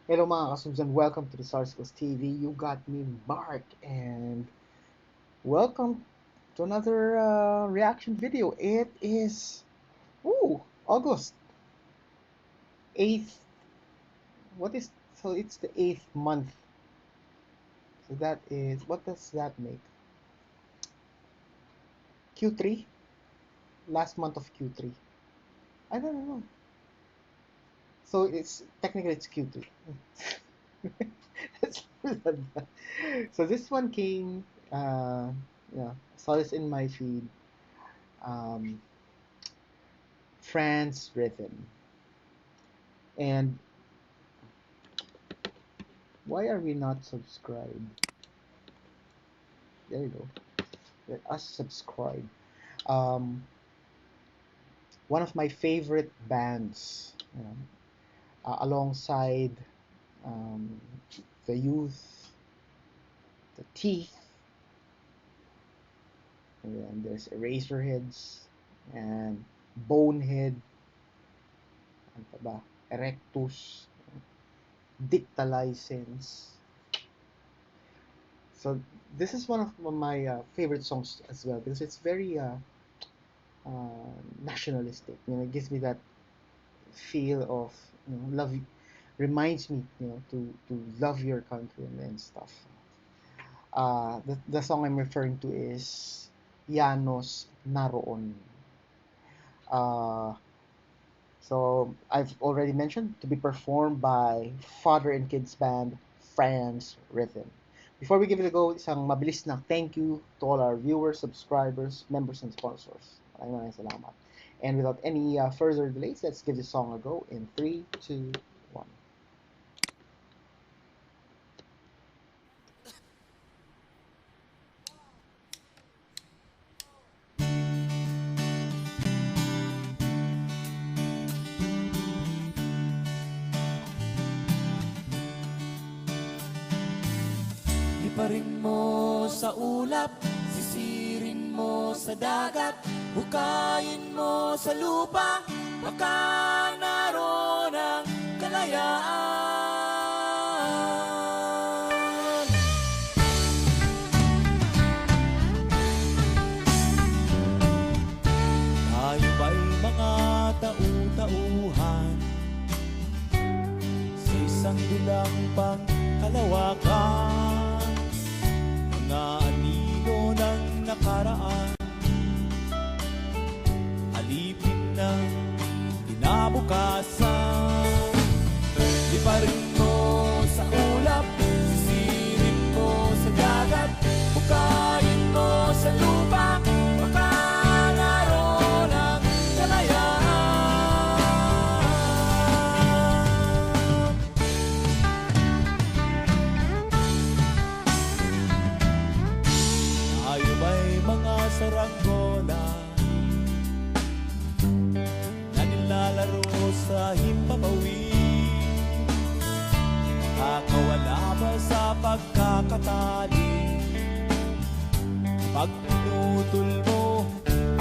Hello mga kasubs and welcome to the Sarscos TV. You got me, Mark, and welcome to another reaction video. It is August 8th. What is so? It's the 8th month. So that is, what does that make? Q3, last month of Q3. I don't know. So it's technically it's Q2. So this one came, saw this in my feed. Um, France Rhythm. And why are we not subscribed? There you go. Let us subscribe. Um, One of my favorite bands, alongside um, the Youth, the Teeth, and then there's Eraserheads and Bonehead, ano pa ba? Erectus, Dicta License. So this is one of my favorite songs as well because it's very nationalistic. It gives me that feel of love. Reminds me, to love your country and stuff. The song I'm referring to is Yanos Naroon. Uh, so I've already mentioned, to be performed by Father and Kids Band France Rhythm. Before we give it a go, isang mabilis na thank you to all our viewers, subscribers, members, and sponsors. Maraming salamat. And without any further delays, let's give this song a go in 3, 2, 1. Iparin mo sa ulap, sisirin mo sa dagat, hukayin mo sa lupa, baka naroon ang kalayaan. Tayo ba'y mga tau-tauhan sa isang dulang pang kalawakan, mga anino ng nakaraan, alipin ng kinabukasan. Iparin mo sa ulap, sisirin mo sa dagat, hukayin mo sa lupa, baka naroon ang kalayaan. Tayo ba'y mga saranggola na nilalaro sa himpapawid? Makakawala ba sa pagkakatali pag pinutol mo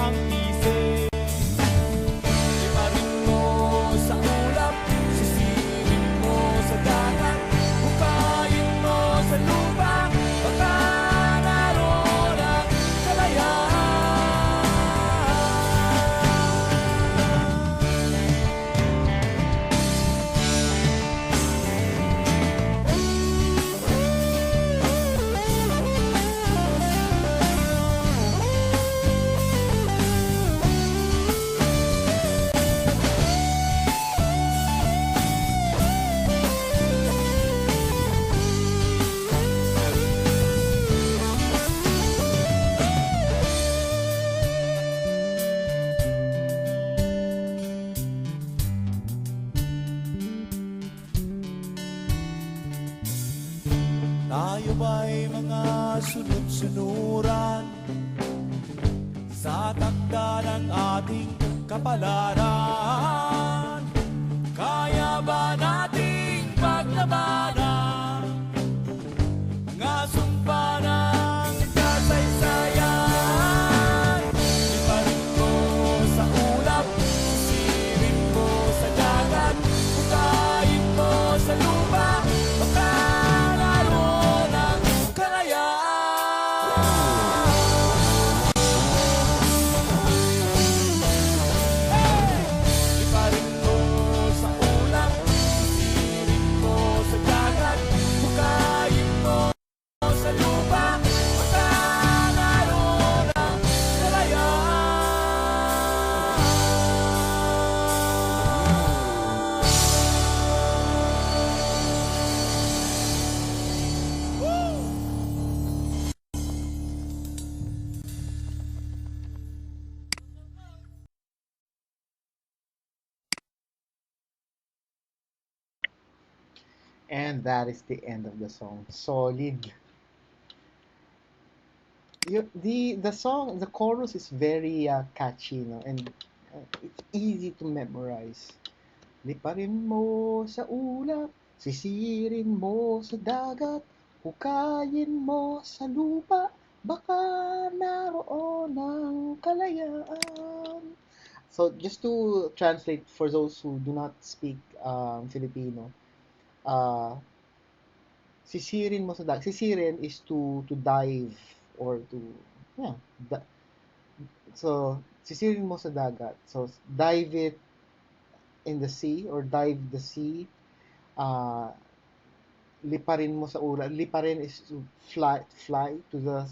ang pisik? Iparin mo sa ulap, sisirin mo sa dagat, hukayin mo sa lupa, baka naroon ang kalayaan. Tayo ba'y mga sunod-sunuran sa takda ng ating kapalaran? Kaya ba nating paglabanan mga sumpa ng kasaysayan? Iparin mo sa ulap, sisirin mo sa dagat, hukayin mo sa lupa, And that is the end of the song. Solid. The song, the chorus is very catchy, no? And it's easy to memorize. Liparin mo sa ulap, sisirin mo sa dagat, hukayin mo sa lupa, baka naroon ang kalayaan. So just to translate for those who do not speak Filipino, uh, sisirin mo sa dagat. Sisirin is to dive or to, yeah. So, sisirin mo sa dagat. So, dive it in the sea or dive the sea. Uh, Liparin mo sa ulap. Liparin is to fly to the,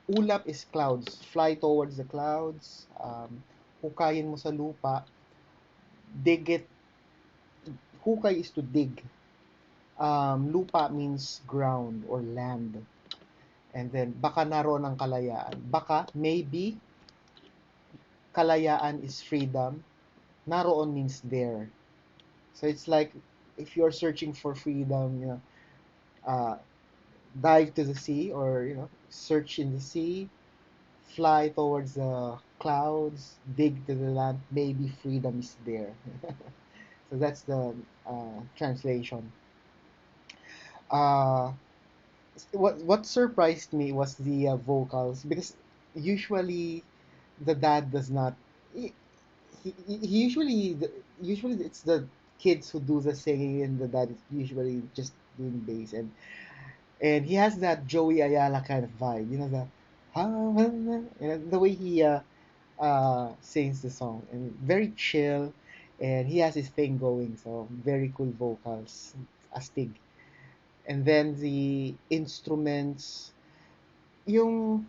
ulap is clouds. Fly towards the clouds. Hukayin mo sa lupa. Dig it. Hukay is to dig. Lupa means ground or land. And then, baka naroon ang kalayaan. Baka, maybe, kalayaan is freedom. Naroon means there. So it's like if you're searching for freedom, uh, dive to the sea or, search in the sea, fly towards the clouds, dig to the land, maybe freedom is there. So that's the translation. Uh, what surprised me was the vocals because usually the dad does not. He usually it's the kids who do the singing and the dad is usually just doing bass and he has that Joey Ayala kind of vibe, the way he sings the song and very chill and he has his thing going, so very cool vocals, astig. And then the instruments, yung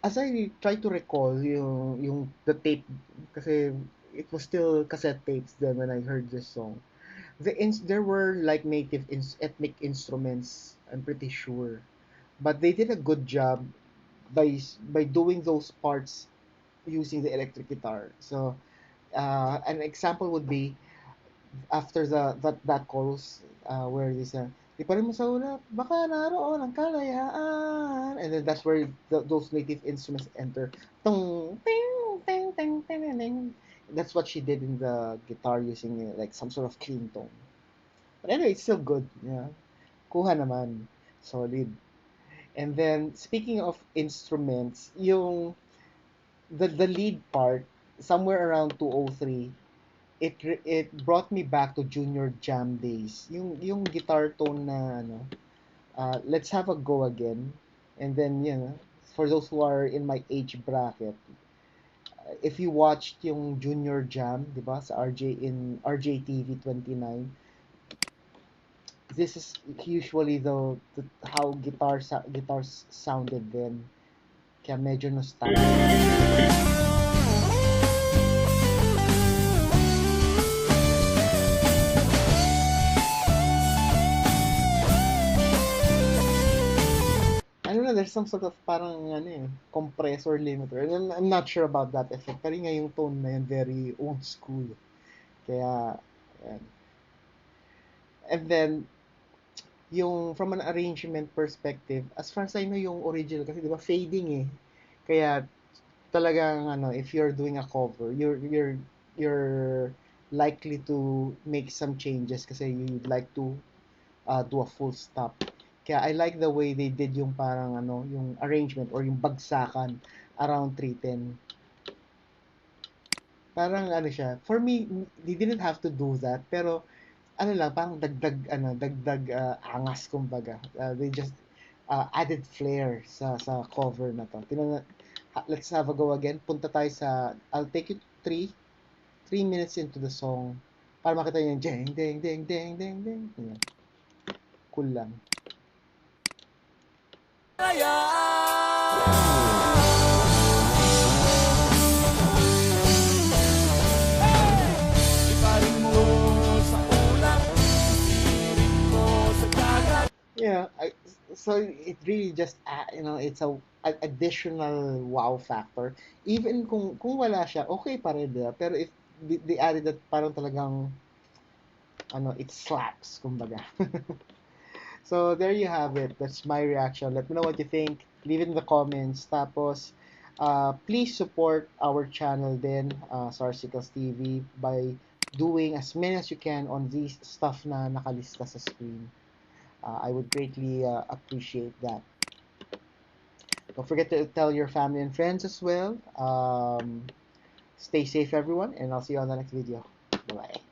as I try to recall yung the tape kasi it was still cassette tapes then when I heard this song. There were like native ethnic instruments, I'm pretty sure. But they did a good job by doing those parts using the electric guitar. So an example would be after that chorus where this di pa rin mo sa ulap, baka naroon ang kalayaan. And then that's where those native instruments enter. Tung, ting, ting, ting, ting, ting, ting. That's what she did in the guitar using like some sort of clean tone. But anyway, it's still good. Yeah. Kuha naman. Solid. And then, speaking of instruments, the lead part, somewhere around 203, it brought me back to junior jam days. Yung guitar tone na let's have a go again. And then, for those who are in my age bracket, if you watched yung junior jam, di ba, sa RJTV 29, this is usually the how guitars sounded then. Kaya medyo nostalgic. I don't know, there's some sort of parang compressor limiter. And I'm not sure about that effect. Pero nga yung tone na yun, very old school. Kaya, yan. And then, yung from an arrangement perspective, as far as I know, yung original, kasi di ba fading eh. Kaya talagang if you're doing a cover, you're likely to make some changes kasi you'd like to do a full stop. Kaya I like the way they did yung parang yung arrangement or yung bagsakan around 310. Parang siya. For me, they didn't have to do that, pero lang, parang dagdag angas kumbaga. They just added flair sa cover na to. Let's have a go again. Punta tayo sa, I'll take you 3 minutes into the song para makita niyo yung ding ding ding ding ding ding. Yan. Cool lang. Liparin mo sa ulap, sisirin mo sa dagat. Yeah, so it really just it's a additional wow factor. Even kung wala siya, okay pa rin, diba? Pero if they added that parang talagang it slaps, kumbaga. So there you have it. That's my reaction. Let me know what you think. Leave it in the comments. Tapos, please support our channel din, Sarsicles TV, by doing as many as you can on these stuff na nakalista sa screen. I would greatly appreciate that. Don't forget to tell your family and friends as well. Stay safe, everyone, and I'll see you on the next video. Bye-bye.